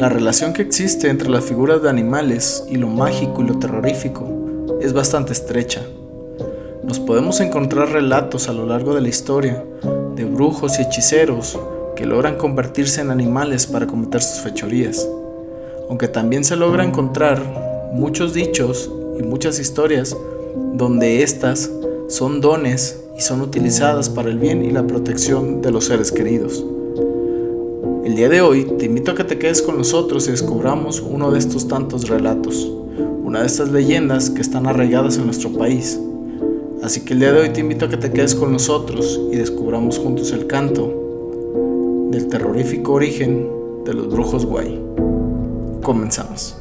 La relación que existe entre las figuras de animales y lo mágico y lo terrorífico es bastante estrecha. Nos podemos encontrar relatos a lo largo de la historia de brujos y hechiceros que logran convertirse en animales para cometer sus fechorías, aunque también se logra encontrar muchos dichos y muchas historias donde estas son dones y son utilizadas para el bien y la protección de los seres queridos. El día de hoy te invito a que te quedes con nosotros y descubramos uno de estos tantos relatos, una de estas leyendas que están arraigadas en nuestro país. Así que el día de hoy te invito a que te quedes con nosotros y descubramos juntos el canto del terrorífico origen de los brujos Guay. Comenzamos.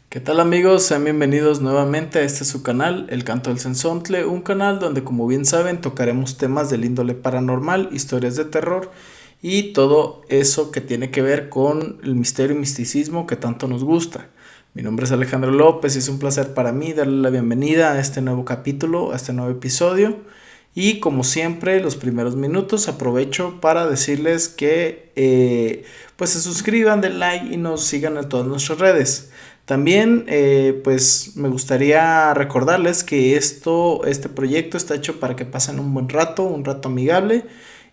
¿Qué tal amigos? Sean bienvenidos nuevamente a este su canal, El Canto del Cenzontle, un canal donde, como bien saben, tocaremos temas del índole paranormal, historias de terror y todo eso que tiene que ver con el misterio y misticismo que tanto nos gusta. Mi nombre es Alejandro López y es un placer para mí darle la bienvenida a este nuevo capítulo, a este nuevo episodio. Y como siempre, los primeros minutos aprovecho para decirles que pues se suscriban, den like y nos sigan en todas nuestras redes. También pues me gustaría recordarles que este proyecto está hecho para que pasen un buen rato, un rato amigable.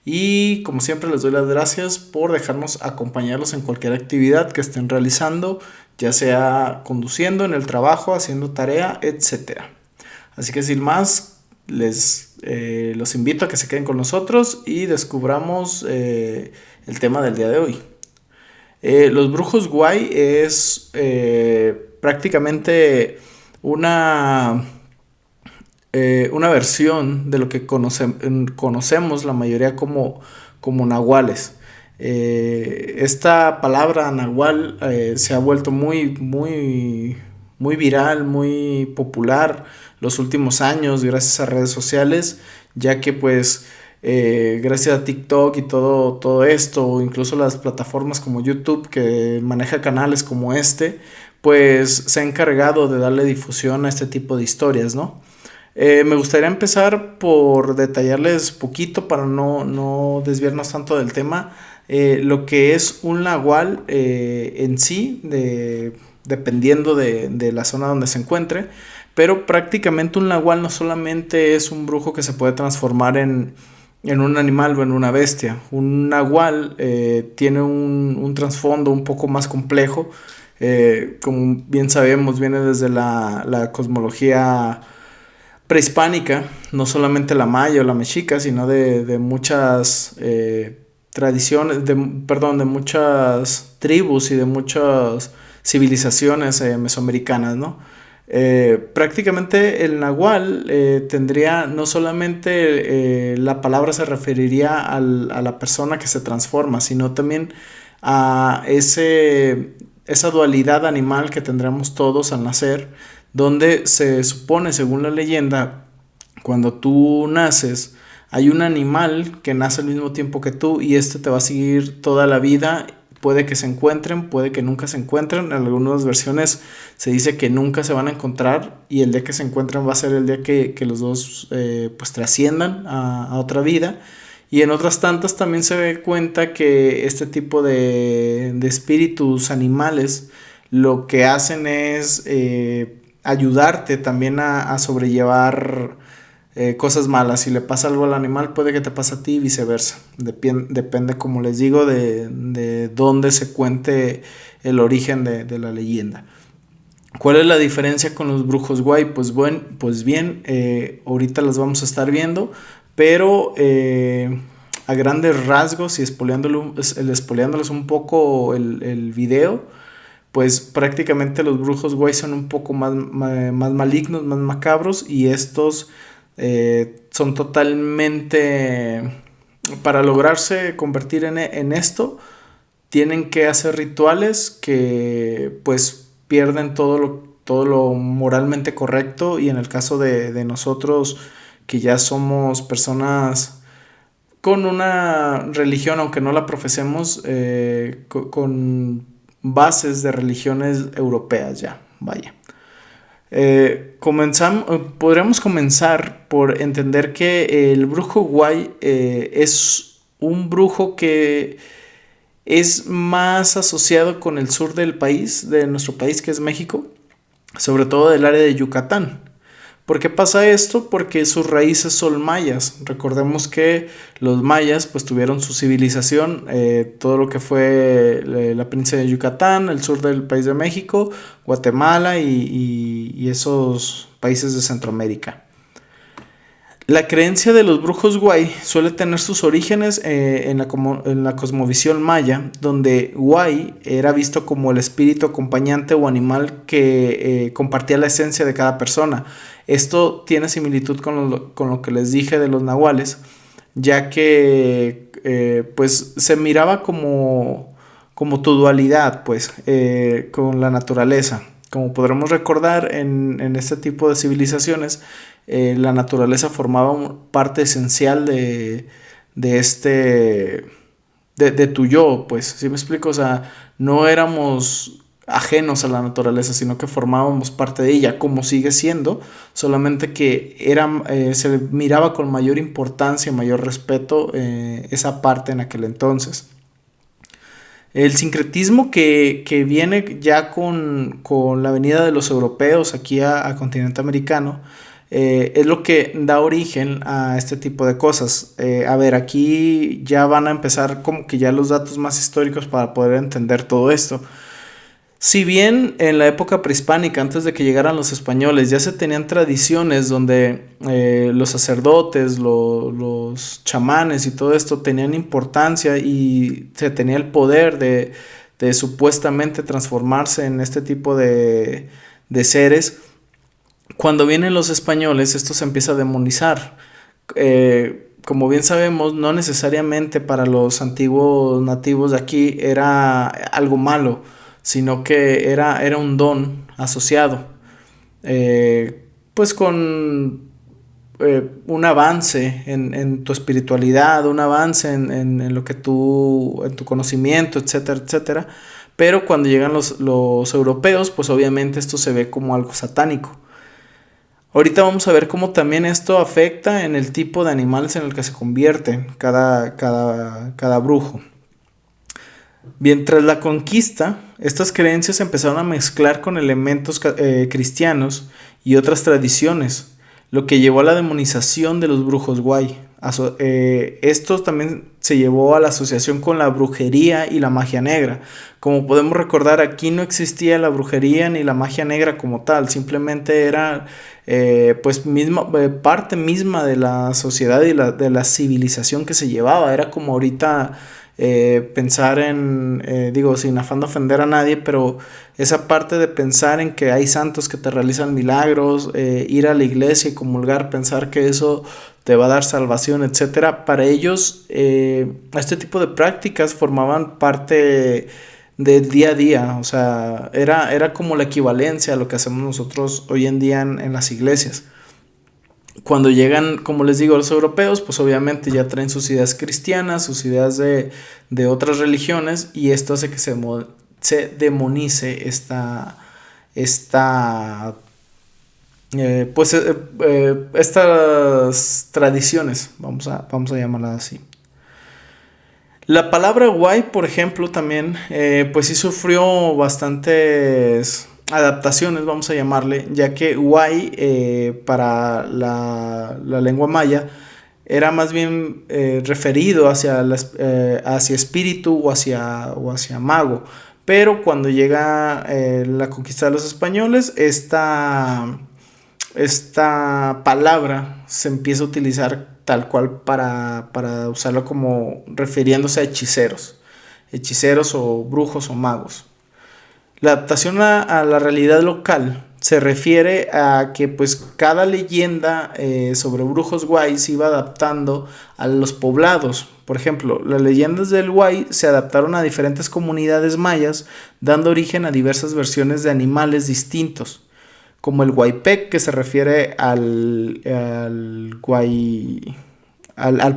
Y como siempre les doy las gracias por dejarnos acompañarlos en cualquier actividad que estén realizando, ya sea conduciendo, en el trabajo, haciendo tarea, etcétera. Así que sin más, los invito a que se queden con nosotros y descubramos el tema del día de hoy. Los brujos Guay es prácticamente una versión de lo que conocemos la mayoría como nahuales. Esta palabra nahual se ha vuelto muy viral, muy popular los últimos años gracias a redes sociales, ya que pues gracias a TikTok y todo esto, incluso las plataformas como YouTube que maneja canales como pues se ha encargado de darle difusión a este tipo de historias, ¿no? Me gustaría empezar por detallarles poquito para no desviarnos tanto del tema, lo que es un nahual en sí, dependiendo de la zona donde se encuentre, pero prácticamente un nahual no solamente es un brujo que se puede transformar en un animal o en una bestia. Un nahual tiene un trasfondo un poco más complejo, como bien sabemos viene desde la cosmología prehispánica, no solamente la maya o la mexica, sino de muchas tradiciones, de muchas tribus y de muchas civilizaciones mesoamericanas, ¿no? Prácticamente el nahual tendría no solamente la palabra se referiría a la persona que se transforma, sino también a esa dualidad animal que tendremos todos al nacer, donde se supone, según la leyenda, cuando tú naces, hay un animal que nace al mismo tiempo que tú y te va a seguir toda la vida. Puede que se encuentren, puede que nunca se encuentren. En algunas versiones se dice que nunca se van a encontrar y el día que se encuentren va a ser el día que los dos pues trasciendan a otra vida. Y en otras tantas también se da cuenta que este tipo de espíritus animales lo que hacen es ayudarte también a sobrellevar cosas malas. Si le pasa algo al animal, puede que te pase a ti y viceversa. Depende, como les digo, de dónde se cuente el origen de la leyenda. ¿Cuál es la diferencia con los brujos Guay? Pues bien, ahorita las vamos a estar viendo, pero a grandes rasgos y espoleándoles un poco el video, pues prácticamente los brujos Guay son un poco más malignos, más macabros, y estos son totalmente, para lograrse convertir en esto, tienen que hacer rituales que pues pierden todo lo moralmente correcto. Y en el caso de nosotros, que ya somos personas con una religión, aunque no la profesemos, con bases de religiones europeas ya, vaya. Podríamos comenzar por entender que el brujo guay es un brujo que es más asociado con el sur del país, de nuestro país, que es México, sobre todo del área de Yucatán. ¿Por qué pasa esto? Porque sus raíces son mayas. Recordemos que los mayas pues tuvieron su civilización, todo lo que fue la península de Yucatán, el sur del país de México, Guatemala y esos países de Centroamérica. La creencia de los brujos guay suele tener sus orígenes en la cosmovisión maya, donde guay era visto como el espíritu acompañante o animal que compartía la esencia de cada persona. Esto tiene similitud con lo que les dije de los nahuales, ya que pues se miraba como tu dualidad pues, con la naturaleza. Como podremos recordar en este tipo de civilizaciones, la naturaleza formaba parte esencial de tu yo, pues, ¿sí me explico? O sea, no éramos ajenos a la naturaleza, sino que formábamos parte de ella, como sigue siendo, solamente que se miraba con mayor importancia, mayor respeto esa parte en aquel entonces. El sincretismo que viene ya con la venida de los europeos aquí a continente americano es lo que da origen a este tipo de cosas. A ver, aquí ya van a empezar como que ya los datos más históricos para poder entender todo esto. Si bien en la época prehispánica, antes de que llegaran los españoles, ya se tenían tradiciones donde los sacerdotes, los chamanes y todo esto tenían importancia y se tenía el poder de supuestamente transformarse en este tipo de seres, cuando vienen los españoles esto se empieza a demonizar. Como bien sabemos, no necesariamente para los antiguos nativos de aquí era algo malo, sino que era un don asociado, pues con un avance en tu espiritualidad, un avance en lo que en tu conocimiento, etcétera, etcétera. Pero cuando llegan los europeos, pues obviamente esto se ve como algo satánico. Ahorita vamos a ver cómo también esto afecta en el tipo de animales en el que se convierte cada brujo. Bien, tras la conquista, estas creencias empezaron a mezclar con elementos cristianos y otras tradiciones, lo que llevó a la demonización de los brujos guay. Esto también se llevó a la asociación con la brujería y la magia negra. Como podemos recordar, aquí no existía la brujería ni la magia negra como tal, simplemente era parte misma de la sociedad y de la civilización que se llevaba. Era como ahorita pensar digo, sin afán de ofender a nadie, pero esa parte de pensar en que hay santos que te realizan milagros, ir a la iglesia y comulgar, pensar que eso te va a dar salvación, etcétera. Para ellos, este tipo de prácticas formaban parte del día a día, o sea, era como la equivalencia a lo que hacemos nosotros hoy en día en las iglesias. Cuando llegan, como les digo, los europeos, pues obviamente ya traen sus ideas cristianas, sus ideas de otras religiones, y esto hace que se demonice estas tradiciones, vamos a llamarlas así. La palabra guay, por ejemplo, también, pues sí sufrió bastantes adaptaciones, vamos a llamarle, ya que guay para la lengua maya era más bien referido hacia espíritu o hacia mago. Pero cuando llega la conquista de los españoles, esta palabra se empieza a utilizar tal cual para usarlo como refiriéndose a hechiceros o brujos o magos. La adaptación a la realidad local se refiere a que pues cada leyenda sobre brujos guay se iba adaptando a los poblados. Por ejemplo, las leyendas del guay se adaptaron a diferentes comunidades mayas, dando origen a diversas versiones de animales distintos, como el guaypec, que se refiere al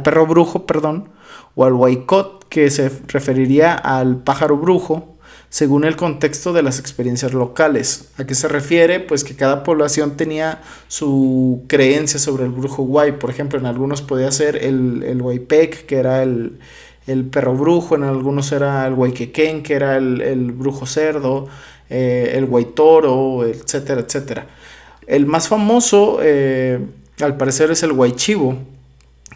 perro brujo, perdón, o al huaycot, que se referiría al pájaro brujo, según el contexto de las experiencias locales. ¿A qué se refiere? Pues que cada población tenía su creencia sobre el brujo guay. Por ejemplo, en algunos podía ser el huaypec, que era el perro brujo, en algunos era el huayquequén, que era el brujo cerdo, el guaytoro, etcétera, etcétera. El más famoso, al parecer, es el guaychivo,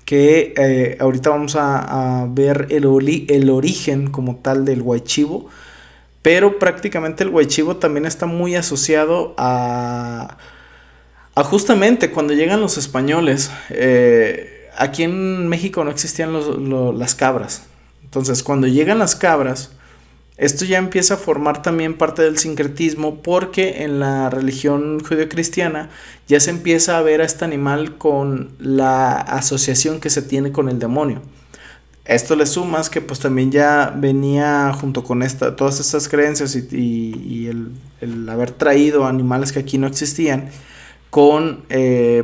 que ahorita vamos a ver el origen como tal del guaychivo, pero prácticamente el guaychivo también está muy asociado a justamente cuando llegan los españoles. Aquí en México no existían las cabras. Entonces, cuando llegan las cabras, esto ya empieza a formar también parte del sincretismo, porque en la religión judeocristiana ya se empieza a ver a este animal con la asociación que se tiene con el demonio. Esto le sumas que pues también ya venía junto con todas estas creencias y el haber traído animales que aquí no existían, con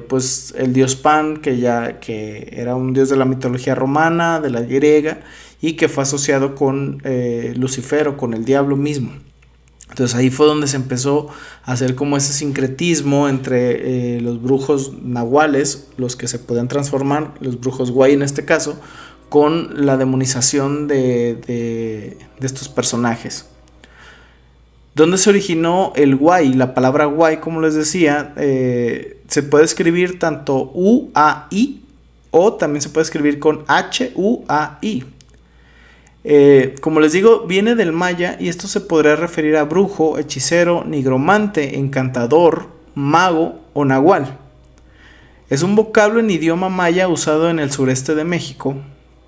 pues el dios Pan, que era un dios de la mitología romana, de la griega, y que fue asociado con Lucifer o con el diablo mismo. Entonces ahí fue donde se empezó a hacer como ese sincretismo entre los brujos nahuales, los que se podían transformar, los brujos guay en este caso, con la demonización de estos personajes. ¿Dónde se originó el guay? La palabra guay, como les decía, se puede escribir tanto U-A-I o también se puede escribir con H-U-A-I. Como les digo, viene del maya y esto se podría referir a brujo, hechicero, nigromante, encantador, mago o nahual. Es un vocablo en idioma maya usado en el sureste de México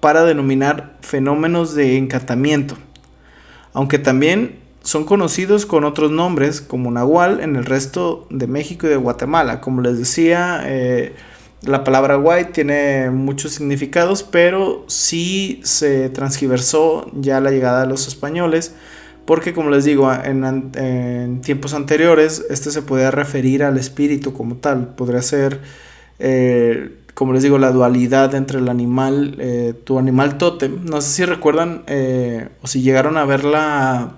para denominar fenómenos de encantamiento, aunque también son conocidos con otros nombres como nahual en el resto de México y de Guatemala. Como les decía, la palabra guay tiene muchos significados, pero sí se transgiversó ya a la llegada de los españoles, porque como les digo, en tiempos anteriores este se podía referir al espíritu como tal. Podría ser, como les digo, la dualidad entre el animal, tu animal tótem. No sé si recuerdan o si llegaron a ver la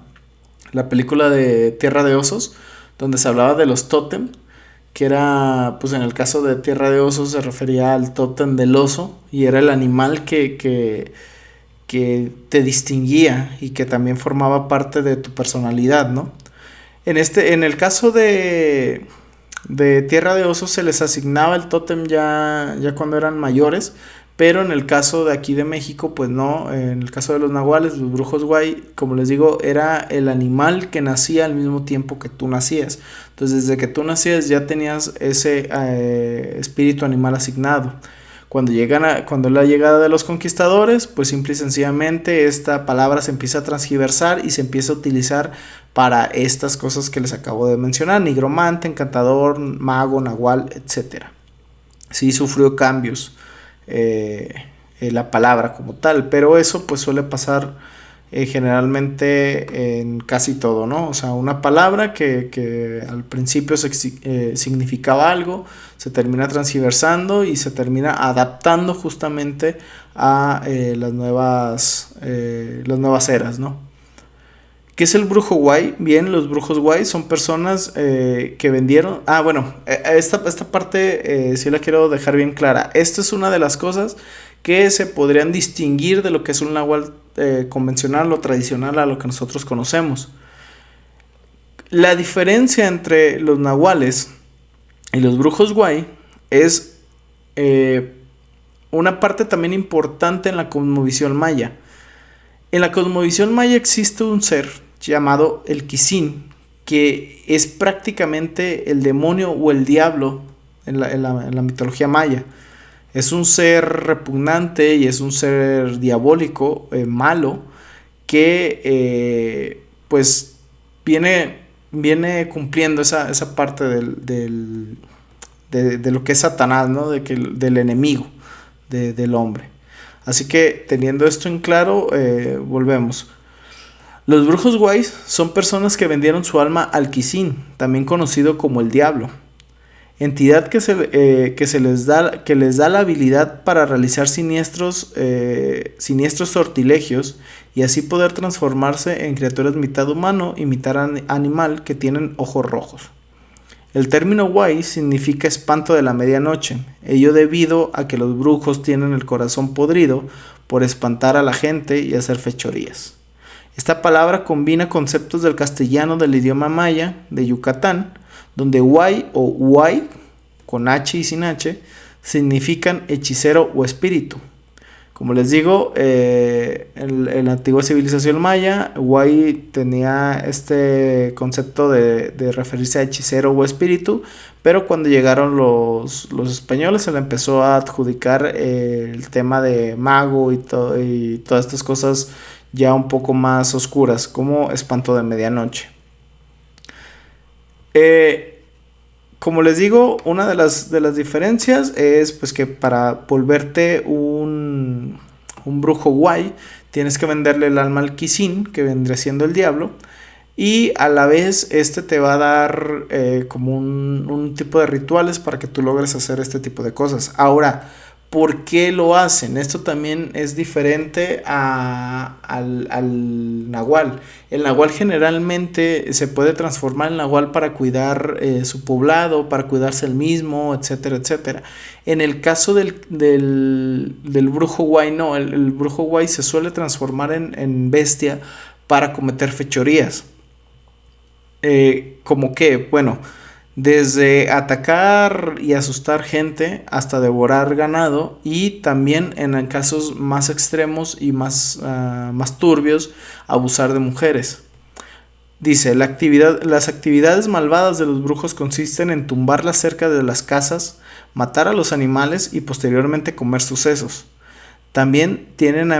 película de Tierra de Osos, donde se hablaba de los tótem, que era, pues en el caso de Tierra de Osos se refería al tótem del oso, y era el animal que te distinguía y que también formaba parte de tu personalidad, ¿no? En el caso de Tierra de Osos se les asignaba el tótem ya cuando eran mayores, pero en el caso de aquí de México, pues no. En el caso de los nahuales, los brujos guay, como les digo, era el animal que nacía al mismo tiempo que tú nacías. Entonces, desde que tú nacías ya tenías ese espíritu animal asignado. Cuando la llegada de los conquistadores, pues simple y sencillamente esta palabra se empieza a transgiversar y se empieza a utilizar para estas cosas que les acabo de mencionar: nigromante, encantador, mago, nahual, etc. Sí sufrió cambios la palabra como tal, pero eso pues suele pasar generalmente en casi todo, ¿no? O sea, una palabra que al principio significaba algo, se termina transgiversando y se termina adaptando justamente a las nuevas eras, ¿no? ¿Qué es el brujo guay? Bien, los brujos guay son personas que vendieron... esta parte sí la quiero dejar bien clara. Esta es una de las cosas que se podrían distinguir de lo que es un nahual convencional o tradicional a lo que nosotros conocemos. La diferencia entre los nahuales y los brujos guay es una parte también importante en la cosmovisión maya. En la cosmovisión maya existe un ser llamado el Quisin, que es prácticamente el demonio o el diablo en la mitología maya. Es un ser repugnante y es un ser diabólico, malo, que pues viene cumpliendo esa parte de lo que es Satanás, ¿no? Del enemigo del hombre. Así que teniendo esto en claro, volvemos. Los brujos guays son personas que vendieron su alma al Quisin, también conocido como el diablo. entidad que les da la habilidad para realizar siniestros sortilegios y así poder transformarse en criaturas mitad humano y mitad animal que tienen ojos rojos. El término Wai significa espanto de la medianoche, ello debido a que los brujos tienen el corazón podrido por espantar a la gente y hacer fechorías. Esta palabra combina conceptos del castellano del idioma maya de Yucatán, donde Wai o Huay, con H y sin H, significan hechicero o espíritu. Como les digo, en la antigua civilización maya, Wai tenía este concepto de referirse a hechicero o espíritu, pero cuando llegaron los españoles se le empezó a adjudicar el tema de mago y todas estas cosas ya un poco más oscuras, como espanto de medianoche. Como les digo, una de las diferencias es pues que para volverte un brujo Wai tienes que venderle el alma al Kisin, que vendría siendo el diablo, y a la vez este te va a dar como un tipo de rituales para que tú logres hacer este tipo de cosas. Ahora, ¿por qué lo hacen? Esto también es diferente al Nahual. El Nahual generalmente se puede transformar en Nahual para cuidar su poblado, para cuidarse el mismo, etcétera, etcétera. En el caso del brujo Wai, no. El brujo Wai se suele transformar en bestia para cometer fechorías. ¿Cómo qué? Bueno, desde atacar y asustar gente hasta devorar ganado, y también en casos más extremos y más turbios, abusar de mujeres. Dice, las actividades malvadas de los brujos consisten en tumbar la cerca de las casas, matar a los animales y posteriormente comer sus sesos. También tienden a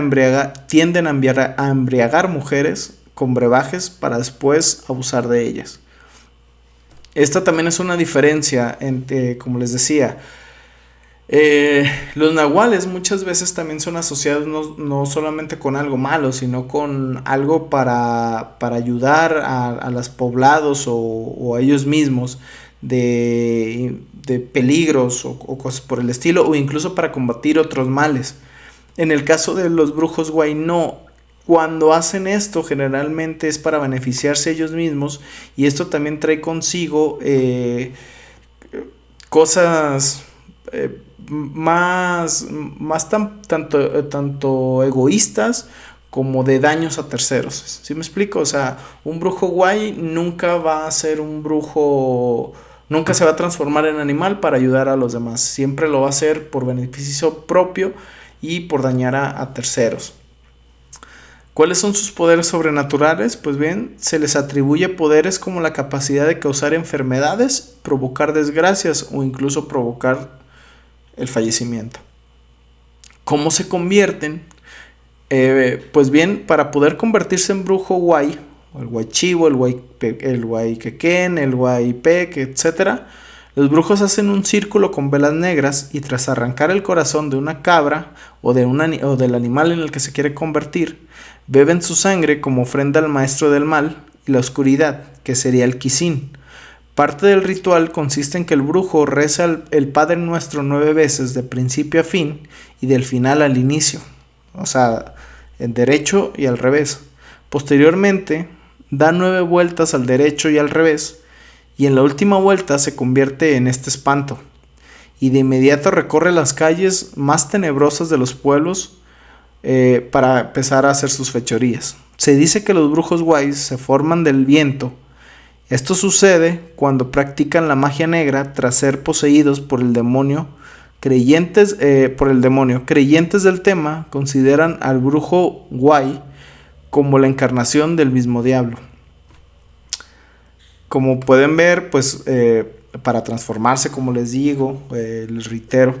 embriagar mujeres con brebajes para después abusar de ellas. Esta también es una diferencia entre, como les decía, los nahuales muchas veces también son asociados no solamente con algo malo, sino con algo para ayudar a los poblados o a ellos mismos de peligros o cosas por el estilo, o incluso para combatir otros males. En el caso de los brujos Wai, no. Cuando hacen esto generalmente es para beneficiarse ellos mismos, y esto también trae consigo cosas más tanto egoístas como de daños a terceros. ¿Sí me explico? O sea, un brujo Wai nunca va a ser un brujo, nunca se va a transformar en animal para ayudar a los demás. Siempre lo va a hacer por beneficio propio y por dañar a terceros. ¿Cuáles son sus poderes sobrenaturales? Pues bien, se les atribuye poderes como la capacidad de causar enfermedades, provocar desgracias o incluso provocar el fallecimiento. ¿Cómo se convierten? Pues bien, para poder convertirse en brujo Wai, el Huaychivo, el Huayquequén, el Huaypec, etc., los brujos hacen un círculo con velas negras y tras arrancar el corazón de una cabra o del animal en el que se quiere convertir, beben su sangre como ofrenda al maestro del mal y la oscuridad, que sería el Kisin. Parte del ritual consiste en que el brujo reza el Padre Nuestro 9 veces de principio a fin y del final al inicio, o sea, en derecho y al revés. Posteriormente, da 9 vueltas al derecho y al revés, y en la última vuelta se convierte en este espanto, y de inmediato recorre las calles más tenebrosas de los pueblos para empezar a hacer sus fechorías. Se dice que los brujos Wai se forman del viento. Esto sucede cuando practican la magia negra tras ser poseídos por el demonio. Creyentes del tema consideran al brujo Wai como la encarnación del mismo diablo. Como pueden ver, pues para transformarse, como les digo, les reitero,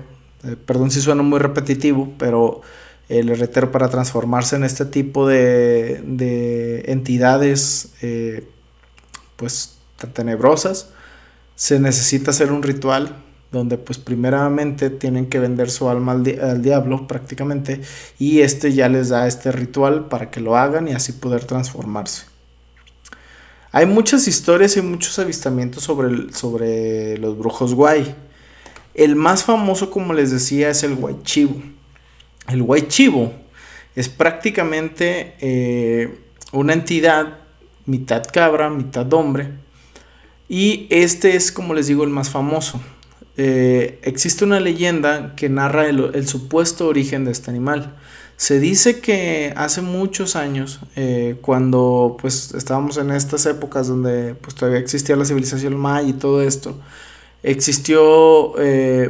perdón si suena muy repetitivo, pero les reitero, para transformarse en este tipo de entidades pues tan tenebrosas, se necesita hacer un ritual donde pues primeramente tienen que vender su alma al diablo prácticamente, y este ya les da este ritual para que lo hagan y así poder transformarse. Hay muchas historias y muchos avistamientos sobre los brujos guay. El más famoso, como les decía, es el Guaychivo. El Guaychivo es prácticamente una entidad mitad cabra, mitad hombre. Y este es, como les digo, el más famoso. Existe una leyenda que narra el supuesto origen de este animal. Se dice que hace muchos años, cuando pues estábamos en estas épocas donde pues todavía existía la civilización maya y todo esto, existió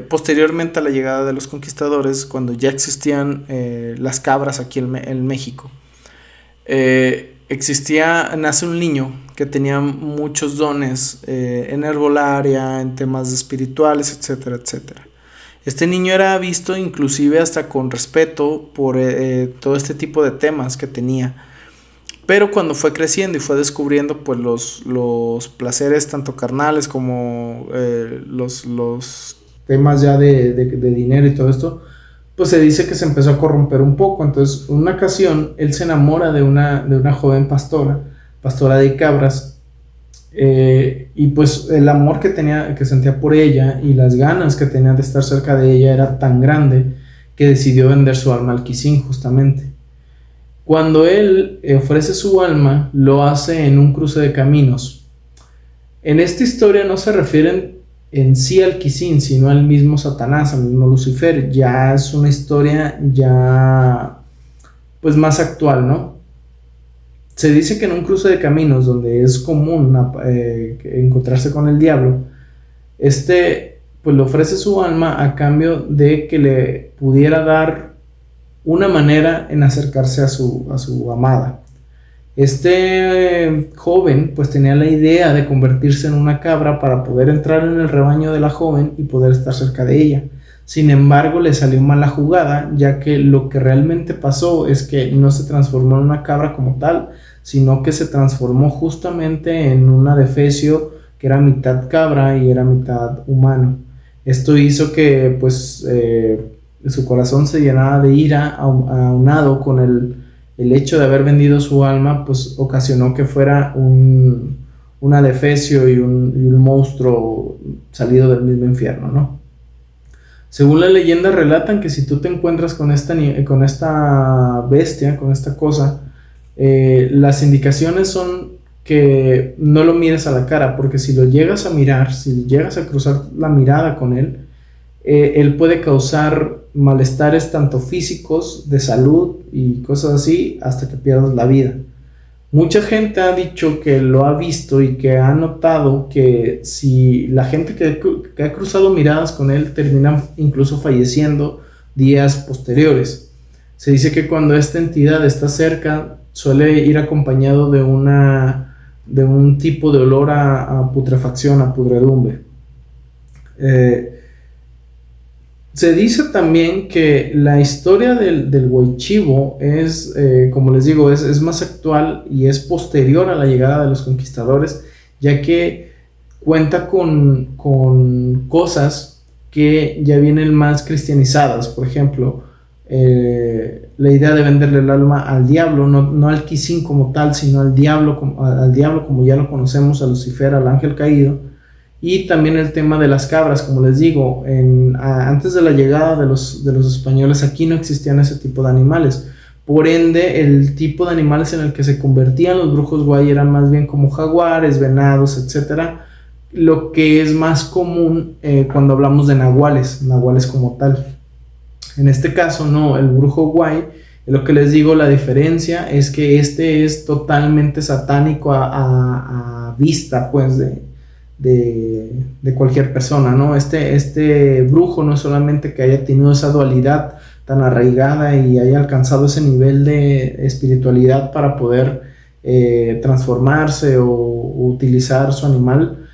posteriormente a la llegada de los conquistadores, cuando ya existían las cabras aquí en México. Nace un niño que tenía muchos dones en herbolaria, en temas espirituales, etcétera, etcétera. Este niño era visto inclusive hasta con respeto por todo este tipo de temas que tenía. Pero cuando fue creciendo y fue descubriendo pues los placeres tanto carnales como los temas ya de dinero y todo esto, pues se dice que se empezó a corromper un poco. Entonces, en una ocasión, él se enamora de una joven pastora de cabras, y pues el amor que sentía por ella y las ganas que tenía de estar cerca de ella era tan grande que decidió vender su alma al Quisín, justamente. Cuando él ofrece su alma, lo hace en un cruce de caminos. En esta historia no se refieren en sí al Quisín, sino al mismo Satanás, al mismo Lucifer. Ya es una historia ya pues más actual, ¿no? Se dice que en un cruce de caminos donde es común encontrarse con el diablo, pues le ofrece su alma a cambio de que le pudiera dar una manera en acercarse a su amada. Joven pues tenía la idea de convertirse en una cabra para poder entrar en el rebaño de la joven y poder estar cerca de ella. Sin embargo, le salió mal la jugada, ya que lo que realmente pasó es que no se transformó en una cabra como tal, sino que se transformó justamente en un adefesio que era mitad cabra y era mitad humano. Esto hizo que pues su corazón se llenara de ira, aunado con el hecho de haber vendido su alma, pues ocasionó que fuera un adefesio y un monstruo salido del mismo infierno, ¿no? Según la leyenda relatan que si tú te encuentras con esta bestia, con esta cosa, las indicaciones son que no lo mires a la cara, porque si lo llegas a mirar, si llegas a cruzar la mirada con él puede causar malestares tanto físicos, de salud y cosas así, hasta que pierdas la vida. Mucha gente ha dicho que lo ha visto y que ha notado que si la gente que ha cruzado miradas con él termina incluso falleciendo días posteriores. Se dice que cuando esta entidad está cerca suele ir acompañado de un tipo de olor a putrefacción, a pudredumbre. Se dice también que la historia del Guaychivo es, como les digo, es más actual y es posterior a la llegada de los conquistadores, ya que cuenta con cosas que ya vienen más cristianizadas. Por ejemplo, la idea de venderle el alma al diablo, no al Quisín como tal, sino al diablo como ya lo conocemos, a Lucifer, al ángel caído. Y también el tema de las cabras, como les digo, antes de la llegada de los españoles aquí no existían ese tipo de animales. Por ende, el tipo de animales en el que se convertían los brujos guay eran más bien como jaguares, venados, etc. Lo que es más común cuando hablamos de nahuales como tal. En este caso, no, el brujo guay, lo que les digo, la diferencia es que es totalmente satánico a vista, pues, de cualquier persona, ¿no? Este brujo no es solamente que haya tenido esa dualidad tan arraigada y haya alcanzado ese nivel de espiritualidad para poder transformarse o utilizar su animal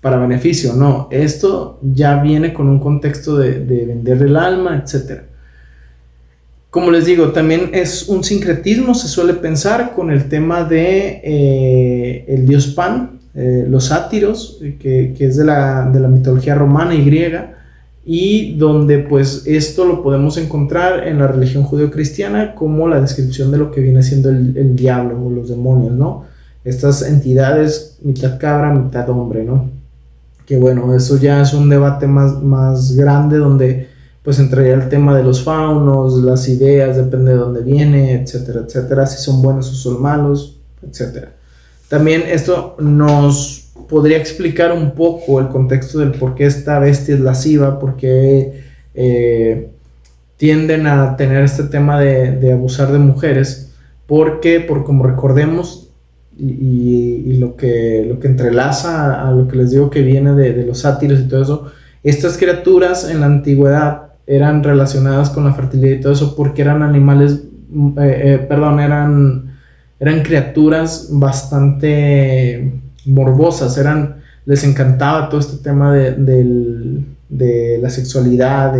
para beneficio, no, esto ya viene con un contexto de vender el alma, etc. Como les digo, también es un sincretismo, se suele pensar con el tema de el dios Pan, los sátiros, que es de la mitología romana y griega, y donde pues esto lo podemos encontrar en la religión judeocristiana como la descripción de lo que viene siendo el diablo o los demonios, ¿no? estas entidades, mitad cabra, mitad hombre, ¿no? Que bueno, eso ya es un debate más grande donde pues entraría el tema de los faunos, las ideas, depende de dónde viene, etcétera, etcétera, si son buenos o son malos, etcétera. También esto nos podría explicar un poco el contexto del por qué esta bestia es lasciva, por qué tienden a tener este tema de abusar de mujeres, porque por como recordemos, y lo que entrelaza a lo que les digo que viene de los sátiros y todo eso, estas criaturas en la antigüedad eran relacionadas con la fertilidad y todo eso porque eran animales, eran criaturas bastante morbosas, les encantaba todo este tema de la sexualidad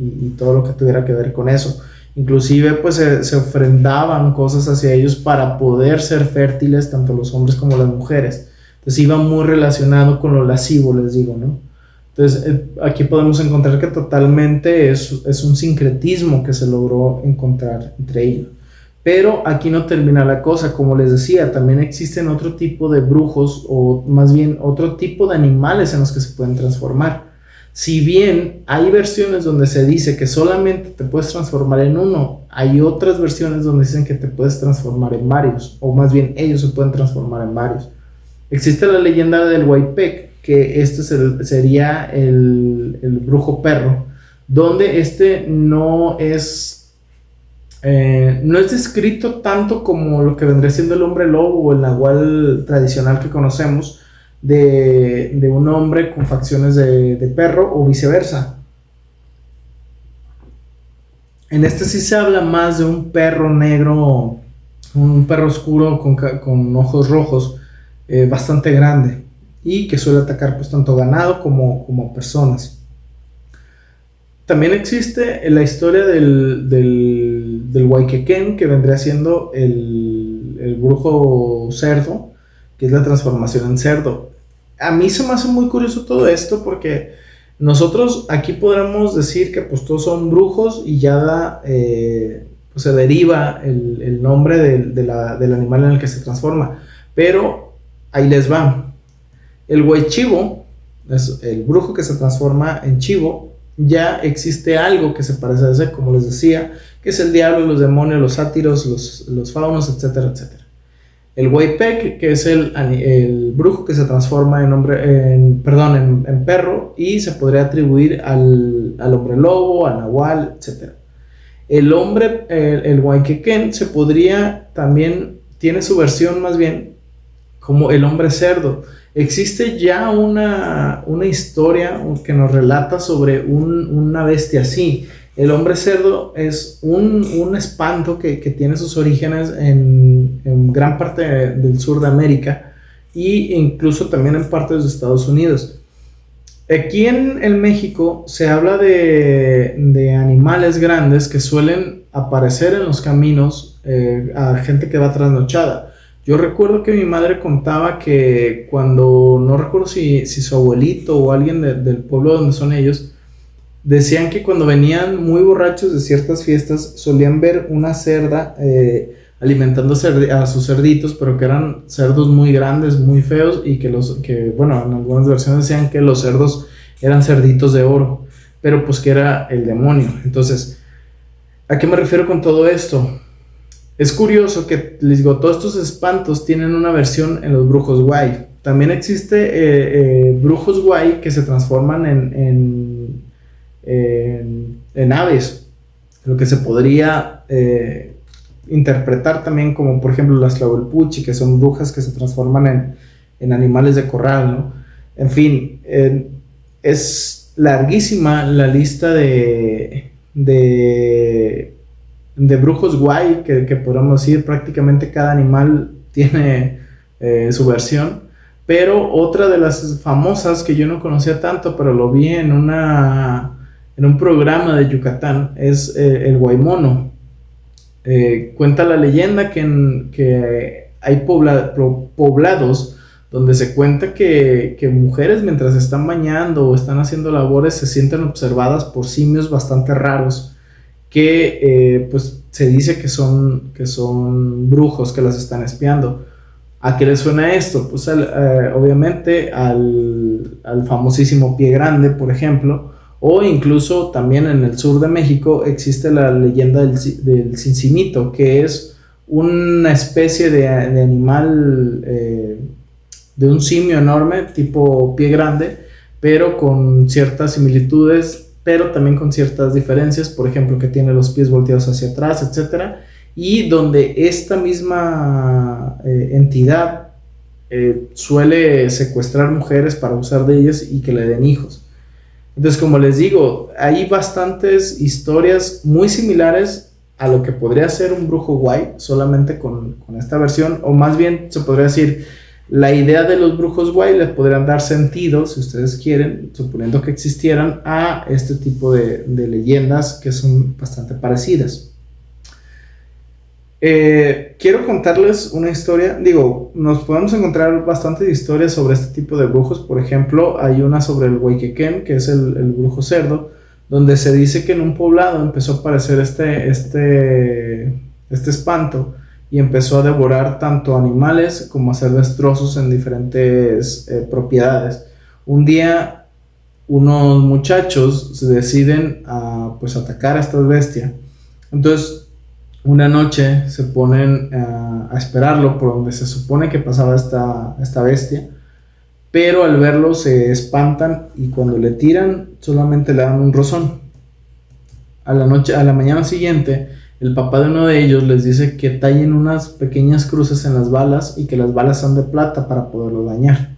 y todo lo que tuviera que ver con eso. Inclusive pues se ofrendaban cosas hacia ellos para poder ser fértiles tanto los hombres como las mujeres. Entonces iba muy relacionado con lo lascivo, les digo, ¿no? Entonces aquí podemos encontrar que totalmente es un sincretismo que se logró encontrar entre ellos. Pero aquí no termina la cosa, como les decía, también existen otro tipo de brujos o más bien otro tipo de animales en los que se pueden transformar. Si bien hay versiones donde se dice que solamente te puedes transformar en uno, hay otras versiones donde dicen que te puedes transformar en varios, o más bien ellos se pueden transformar en varios. Existe la leyenda del Huaypec, que este sería el brujo perro, donde no es descrito tanto como lo que vendría siendo el hombre lobo o el nahual tradicional que conocemos, de un hombre con facciones de perro o viceversa. En este sí se habla más de un perro negro, un perro oscuro con ojos rojos, bastante grande y que suele atacar pues tanto ganado como personas. También existe la historia del Huayquequén, que vendría siendo el brujo cerdo, que es la transformación en cerdo. A mí se me hace muy curioso todo esto porque nosotros aquí podremos decir que pues todos son brujos y ya pues se deriva el nombre del animal en el que se transforma. Pero ahí les va. El Huaychivo, es el brujo que se transforma en chivo, ya existe algo que se parece a ese, como les decía, que es el diablo, los demonios, los sátiros, los faunos, etcétera, etcétera. El Huaypec, que es el brujo que se transforma en perro y se podría atribuir al hombre lobo, al nahual, etc. El Huayquequén se podría también, tiene su versión más bien como el hombre cerdo. Existe ya una historia que nos relata sobre una bestia así. El hombre cerdo es un espanto que tiene sus orígenes en gran parte del sur de América e incluso también en partes de Estados Unidos. Aquí en México se habla de animales grandes que suelen aparecer en los caminos a gente que va trasnochada. Yo recuerdo que mi madre contaba que cuando, no recuerdo si su abuelito o alguien del pueblo donde son ellos, decían que cuando venían muy borrachos de ciertas fiestas solían ver una cerda alimentando a sus cerditos, pero que eran cerdos muy grandes, muy feos y bueno, en algunas versiones decían que los cerdos eran cerditos de oro, pero pues que era el demonio. Entonces, ¿a qué me refiero con todo esto? Es curioso que, les digo, todos estos espantos tienen una versión en los brujos guay. También existe brujos guay que se transforman en aves, lo que se podría interpretar también como por ejemplo las Tlahuelpuchi, que son brujas que se transforman en animales de corral, ¿no? En fin, es larguísima la lista de brujos guay que podemos decir. Prácticamente cada animal tiene su versión. Pero otra de las famosas que yo no conocía tanto, pero lo vi en un programa de Yucatán, es el Guaymono. Cuenta la leyenda que hay poblados donde se cuenta que mujeres, mientras están bañando o están haciendo labores, se sienten observadas por simios bastante raros que pues se dice que son brujos que las están espiando. ¿A qué le suena esto? Pues obviamente al famosísimo Pie Grande, por ejemplo, o incluso también en el sur de México existe la leyenda del Cincimito, que es una especie de animal, de un simio enorme, tipo Pie Grande, pero con ciertas similitudes, pero también con ciertas diferencias, por ejemplo, que tiene los pies volteados hacia atrás, etcétera, y donde esta misma entidad suele secuestrar mujeres para usar de ellas y que le den hijos. Entonces, como les digo, hay bastantes historias muy similares a lo que podría ser un brujo guay, solamente con esta versión, o más bien se podría decir, la idea de los brujos guay les podrían dar sentido, si ustedes quieren, suponiendo que existieran, a este tipo de leyendas que son bastante parecidas. Quiero contarles una historia. Digo, nos podemos encontrar bastantes historias sobre este tipo de brujos. Por ejemplo, hay una sobre el Huayquequén, que es el brujo cerdo, donde se dice que en un poblado empezó a aparecer este espanto y empezó a devorar tanto animales como a hacer destrozos en diferentes propiedades. Un día unos muchachos se deciden a pues atacar a esta bestia. Entonces una noche se ponen a esperarlo por donde se supone que pasaba esta bestia, pero al verlo se espantan y cuando le tiran solamente le dan un rozón. A la mañana siguiente, el papá de uno de ellos les dice que tallen unas pequeñas cruces en las balas y que las balas son de plata para poderlo dañar.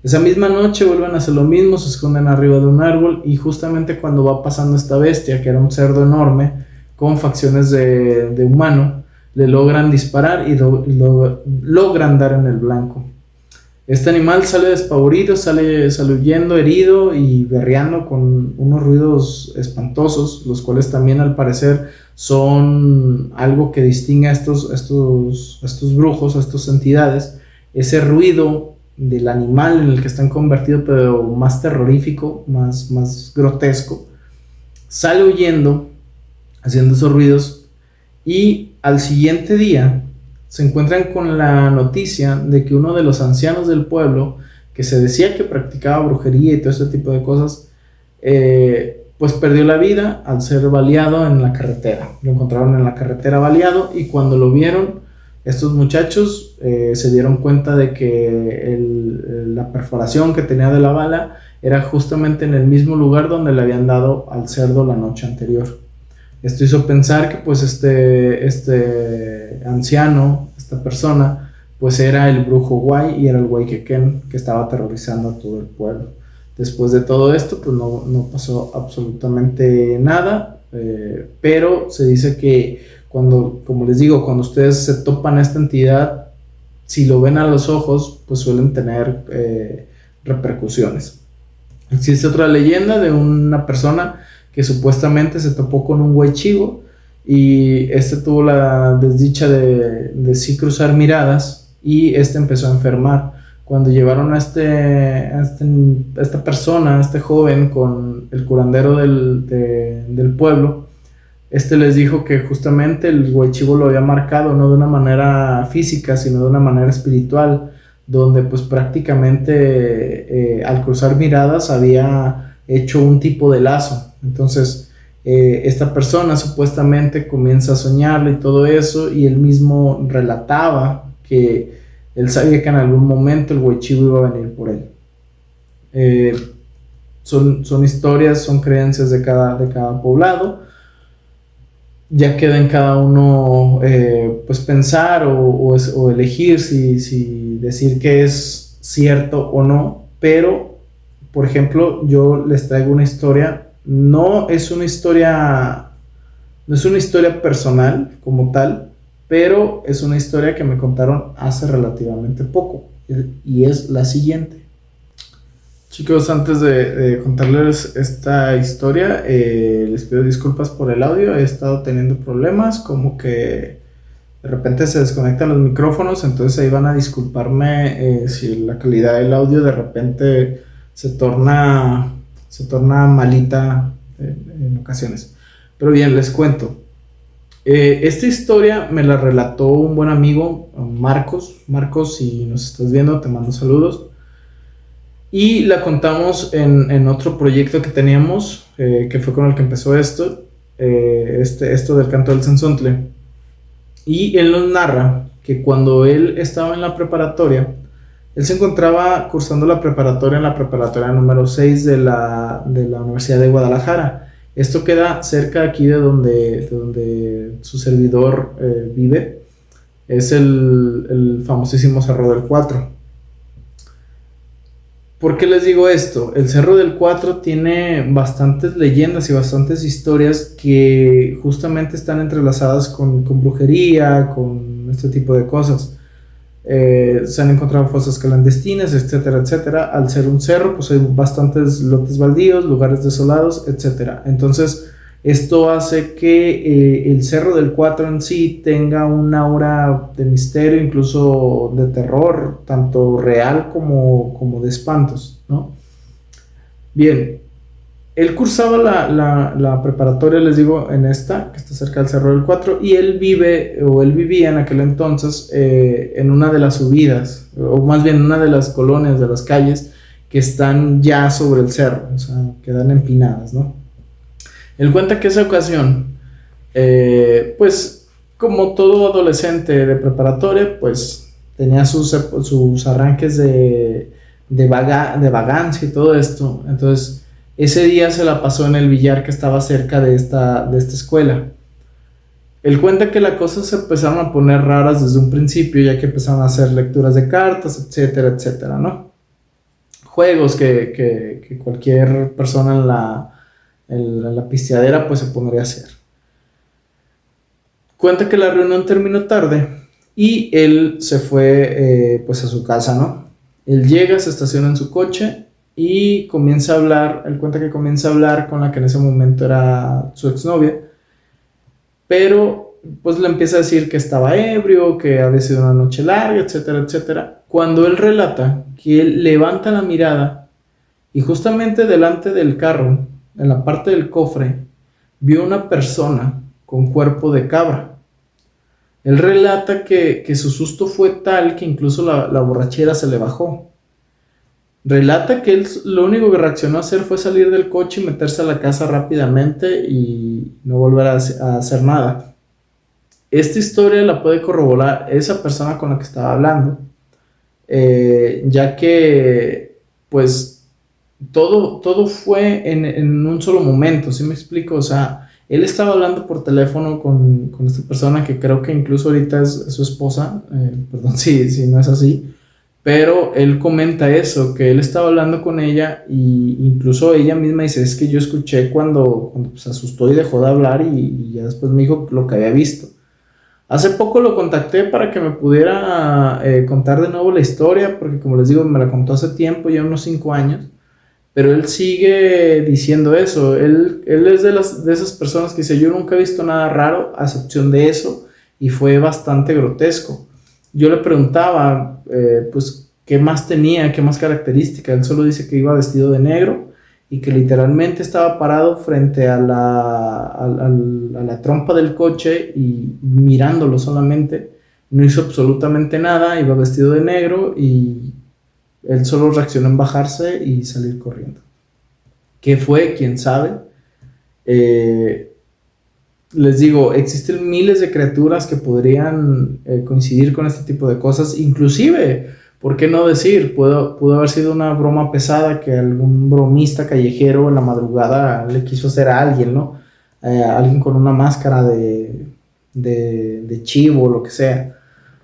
Esa misma noche vuelven a hacer lo mismo, se esconden arriba de un árbol y justamente cuando va pasando esta bestia, que era un cerdo enorme, con facciones de humano, le logran disparar y logran dar en el blanco. Este animal sale despavorido, sale huyendo, herido y berreando con unos ruidos espantosos, los cuales también al parecer son algo que distingue a estos brujos, a estas entidades. Ese ruido del animal en el que están convertidos, pero más terrorífico, más grotesco, sale huyendo, haciendo esos ruidos, y al siguiente día se encuentran con la noticia de que uno de los ancianos del pueblo, que se decía que practicaba brujería y todo este tipo de cosas, pues perdió la vida al ser baleado en la carretera. Lo encontraron en la carretera baleado y cuando lo vieron, estos muchachos se dieron cuenta de que la perforación que tenía de la bala era justamente en el mismo lugar donde le habían dado al cerdo la noche anterior. Esto hizo pensar que pues este anciano, esta persona, pues era el brujo guay y era el Huayquequén que estaba aterrorizando a todo el pueblo. Después de todo esto, pues no pasó absolutamente nada, pero se dice que como les digo, cuando ustedes se topan a esta entidad, si lo ven a los ojos, pues suelen tener repercusiones. Existe otra leyenda de una persona que supuestamente se topó con un huaychivo y tuvo la desdicha de sí cruzar miradas y empezó a enfermar. Cuando llevaron a esta persona, a este joven, con el curandero del pueblo, les dijo que justamente el huaychivo lo había marcado no de una manera física, sino de una manera espiritual, donde pues prácticamente al cruzar miradas había hecho un tipo de lazo. Entonces esta persona supuestamente comienza a soñarle y todo eso, y él mismo relataba que él sabía que en algún momento el huaychivo iba a venir por él. Son historias, son creencias de cada poblado. Ya queda en cada uno pues pensar o elegir si decir que es cierto o no, pero por ejemplo yo les traigo una historia. No es una historia personal como tal, pero es una historia que me contaron hace relativamente poco y es la siguiente. Chicos, antes de contarles esta historia, les pido disculpas por el audio. He estado teniendo problemas, como que de repente se desconectan los micrófonos, entonces ahí van a disculparme si la calidad del audio de repente se torna malita en ocasiones. Pero bien, les cuento. Esta historia me la relató un buen amigo, Marcos. Marcos, si nos estás viendo, te mando saludos. Y la contamos en otro proyecto que teníamos, que fue con el que empezó esto, esto del canto del Cenzontle. Y él nos narra que cuando él estaba en la preparatoria, él se encontraba cursando la preparatoria en la preparatoria número 6 de la Universidad de Guadalajara. Esto queda cerca aquí de donde su servidor vive. Es el famosísimo Cerro del Cuatro. ¿Por qué les digo esto? El Cerro del Cuatro tiene bastantes leyendas y bastantes historias que justamente están entrelazadas con brujería, con este tipo de cosas. Se han encontrado fosas clandestinas, etcétera, etcétera. Al ser un cerro, pues hay bastantes lotes baldíos, lugares desolados, etcétera. Entonces, esto hace que el Cerro del Cuatro en sí tenga un aura de misterio, incluso de terror, tanto real como de espantos, ¿no? Bien, él cursaba la preparatoria, les digo, en esta, que está cerca del Cerro del Cuatro, y él vivía en aquel entonces en una de las subidas, o más bien en una de las colonias, de las calles, que están ya sobre el cerro, o sea, quedan empinadas, ¿no? Él cuenta que esa ocasión, pues, como todo adolescente de preparatoria, pues, tenía sus arranques de vagancia y todo esto, entonces ese día se la pasó en el billar que estaba cerca de esta escuela. Él cuenta que las cosas se empezaron a poner raras desde un principio, ya que empezaron a hacer lecturas de cartas, etcétera, etcétera, ¿no? Juegos que cualquier persona en la pisteadera pues se pondría a hacer. Cuenta que la reunión terminó tarde y él se fue pues a su casa, ¿no? Él llega, se estaciona en su coche y comienza a hablar. Él cuenta que comienza a hablar con la que en ese momento era su exnovia, pero pues le empieza a decir que estaba ebrio, que había sido una noche larga, etcétera, etcétera. Cuando él relata que él levanta la mirada y justamente delante del carro, en la parte del cofre, vio una persona con cuerpo de cabra. Él relata que su susto fue tal que incluso la borrachera se le bajó. Relata que él lo único que reaccionó a hacer fue salir del coche y meterse a la casa rápidamente y no volver a hacer nada. Esta historia la puede corroborar esa persona con la que estaba hablando, ya que pues todo fue en un solo momento, ¿sí me explico? O sea, él estaba hablando por teléfono con esta persona que creo que incluso ahorita es su esposa, perdón si no es así, pero él comenta eso, que él estaba hablando con ella y incluso ella misma dice, es que yo escuché cuando se asustó y dejó de hablar y ya después me dijo lo que había visto. Hace poco lo contacté para que me pudiera contar de nuevo la historia, porque como les digo, me la contó hace tiempo, ya unos 5 años, pero él sigue diciendo eso. Él es de esas personas que dice, yo nunca he visto nada raro, a excepción de eso, y fue bastante grotesco. Yo le preguntaba, pues, qué más tenía, qué más característica. Él solo dice que iba vestido de negro y que literalmente estaba parado frente a la trompa del coche y mirándolo solamente. No hizo absolutamente nada, iba vestido de negro y él solo reaccionó en bajarse y salir corriendo. ¿Qué fue? ¿Quién sabe? Les digo, existen miles de criaturas que podrían coincidir con este tipo de cosas, inclusive, ¿por qué no decir? Pudo haber sido una broma pesada que algún bromista callejero en la madrugada le quiso hacer a alguien, ¿no? Alguien con una máscara de chivo o lo que sea.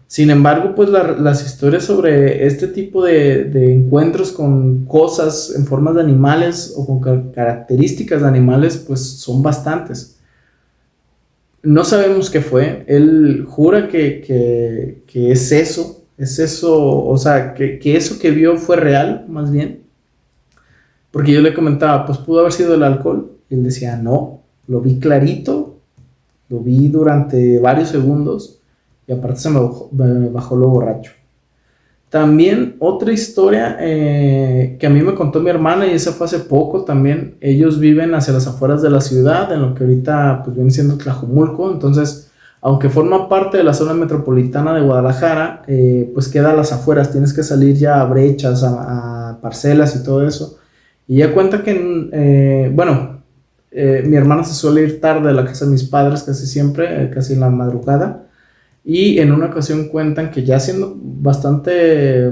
Sin embargo, pues las historias sobre este tipo de encuentros con cosas en formas de animales o con características de animales, pues son bastantes. No sabemos qué fue. Él jura que es eso, o sea, que eso que vio fue real, más bien. Porque yo le comentaba, pues pudo haber sido el alcohol. Y él decía, no, lo vi clarito, lo vi durante varios segundos y aparte me bajó lo borracho. También otra historia que a mí me contó mi hermana, y esa fue hace poco también. Ellos viven hacia las afueras de la ciudad, en lo que ahorita pues viene siendo Tlajumulco. Entonces aunque forma parte de la zona metropolitana de Guadalajara, pues queda a las afueras, tienes que salir ya a brechas, a parcelas y todo eso. Y ya cuenta que, mi hermana se suele ir tarde a la casa de mis padres, casi siempre, casi en la madrugada. Y en una ocasión cuentan que ya siendo bastante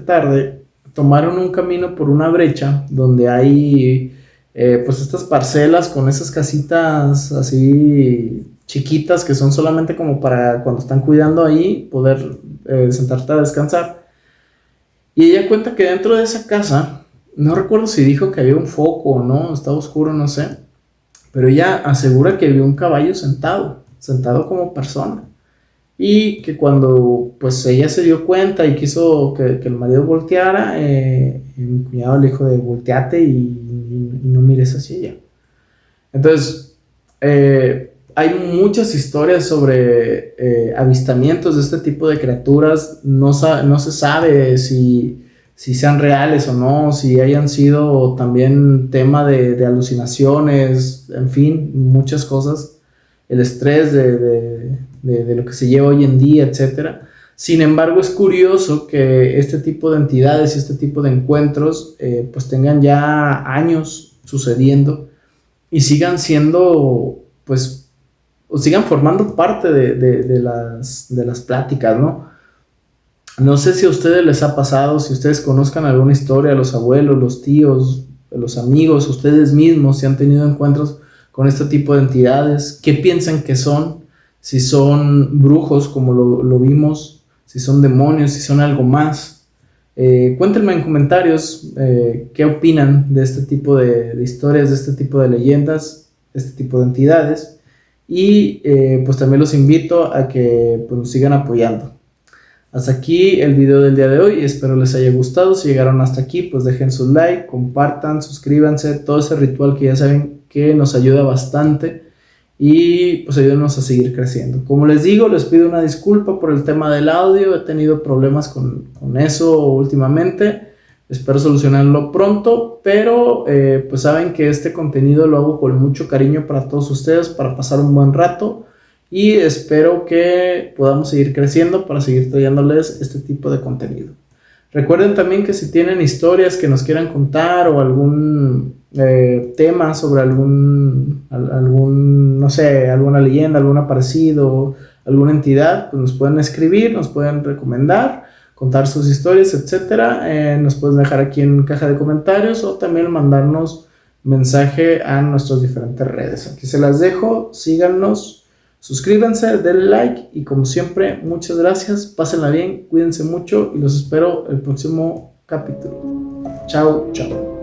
tarde, tomaron un camino por una brecha donde hay pues estas parcelas con esas casitas así chiquitas que son solamente como para cuando están cuidando ahí poder sentarte a descansar. Y ella cuenta que dentro de esa casa, no recuerdo si dijo que había un foco o no, estaba oscuro, no sé, pero ella asegura que vio un caballo sentado como persona. Y que cuando pues ella se dio cuenta y quiso que el marido volteara, mi cuñado le dijo de volteate y no mires hacia ella. Entonces, hay muchas historias sobre avistamientos de este tipo de criaturas. No se sabe si sean reales o no, si hayan sido también tema de alucinaciones, en fin, muchas cosas. El estrés de lo que se lleva hoy en día, etcétera. Sin embargo, es curioso que este tipo de entidades y este tipo de encuentros pues tengan ya años sucediendo y sigan siendo, pues, o sigan formando parte de las pláticas, ¿no? No sé si a ustedes les ha pasado, si ustedes conozcan alguna historia, los abuelos, los tíos, los amigos, ustedes mismos, si han tenido encuentros con este tipo de entidades, qué piensan que son, si son brujos como lo vimos, si son demonios, si son algo más. Cuéntenme en comentarios qué opinan de este tipo de historias, de este tipo de leyendas, de este tipo de entidades. Y pues también los invito a que pues, nos sigan apoyando. Hasta aquí el video del día de hoy, espero les haya gustado. Si llegaron hasta aquí, pues dejen su like, compartan, suscríbanse, todo ese ritual que ya saben que nos ayuda bastante y pues ayúdenos a seguir creciendo. Como les digo, les pido una disculpa por el tema del audio, he tenido problemas con eso últimamente, espero solucionarlo pronto, pero pues saben que este contenido lo hago con mucho cariño para todos ustedes, para pasar un buen rato. Y espero que podamos seguir creciendo para seguir trayéndoles este tipo de contenido. Recuerden también que si tienen historias que nos quieran contar o algún tema sobre no sé, alguna leyenda, algún aparecido, alguna entidad, pues nos pueden escribir, nos pueden recomendar, contar sus historias, etc. Nos pueden dejar aquí en caja de comentarios o también mandarnos mensaje a nuestras diferentes redes. Aquí se las dejo, síganos. Suscríbanse, denle like y como siempre, muchas gracias, pásenla bien, cuídense mucho y los espero el próximo capítulo. Chao, chao.